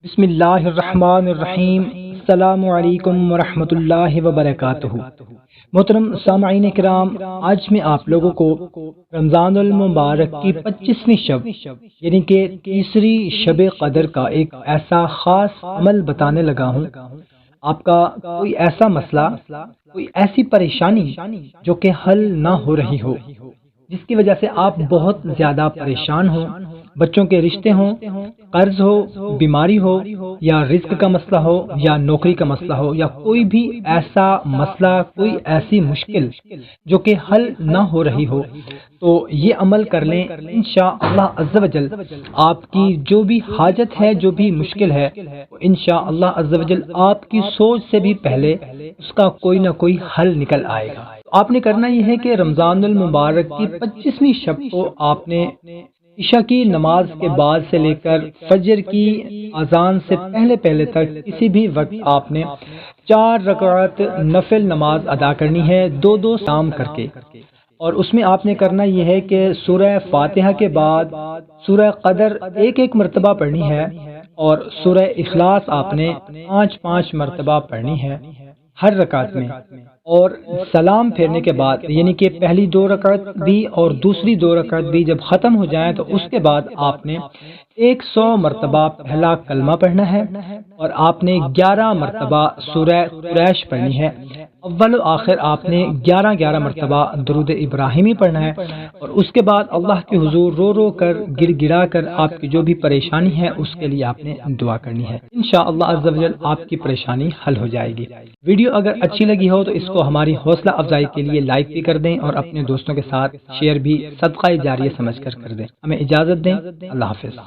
بسم اللہ الرحمن الرحیم۔ السلام علیکم ورحمۃ اللہ وبرکاتہ۔ محترم سامعین کرام، آج میں آپ لوگوں کو رمضان المبارک کی 25ویں شب یعنی کہ تیسری شب قدر کا ایک ایسا خاص عمل بتانے لگا ہوں۔ آپ کا کوئی ایسا مسئلہ، کوئی ایسی پریشانی جو کہ حل نہ ہو رہی ہو، جس کی وجہ سے آپ بہت زیادہ پریشان ہوں، بچوں کے رشتے ہوں، قرض ہو، بیماری ہو، یا رزق کا مسئلہ ہو، یا نوکری کا مسئلہ ہو، یا کوئی بھی ایسا مسئلہ، کوئی ایسی مشکل جو کہ حل نہ ہو رہی ہو، تو یہ عمل کر لیں۔ انشاءاللہ عز و جل آپ کی جو بھی حاجت ہے، جو بھی مشکل ہے، انشاءاللہ عز و جل آپ کی سوچ سے بھی پہلے اس کا کوئی نہ کوئی حل نکل آئے گا۔ آپ نے کرنا یہ ہے کہ رمضان المبارک کی 25ویں شب کو آپ نے عشاء کی نماز کے بعد سے لے کر فجر کی اذان سے پہلے تک کسی بھی وقت آپ نے 4 رکعت نفل نماز ادا کرنی ہے، 2 سلام کر کے۔ اور اس میں آپ نے کرنا یہ ہے کہ سورہ فاتحہ کے بعد سورہ قدر ایک مرتبہ پڑھنی ہے، اور سورہ اخلاص آپ نے 5 مرتبہ پڑھنی ہے ہر رکعت میں۔ اور سلام پھیرنے کے بعد یعنی کہ پہلی 2 رکعت بھی اور دوسری 2 رکعت بھی جب ختم ہو جائیں تو اس کے بعد آپ نے 100 مرتبہ پہلا کلمہ پڑھنا ہے، اور آپ نے 11 مرتبہ سورہ قریش پڑھنی ہے۔ اول و آخر آپ نے 11 مرتبہ درود ابراہیمی پڑھنا ہے، اور اس کے بعد اللہ کے حضور رو کر گر گرا کر آپ کی جو بھی پریشانی ہے اس کے لیے آپ نے دعا کرنی ہے۔ انشاءاللہ عز و جل آپ کی پریشانی حل ہو جائے گی۔ ویڈیو اگر اچھی لگی ہو تو اس کو ہماری حوصلہ افزائی کے لیے لائک بھی کر دیں، اور اپنے دوستوں کے ساتھ شیئر بھی صدقہ جاریہ سمجھ کر دیں۔ ہمیں اجازت دیں، اللہ حافظ۔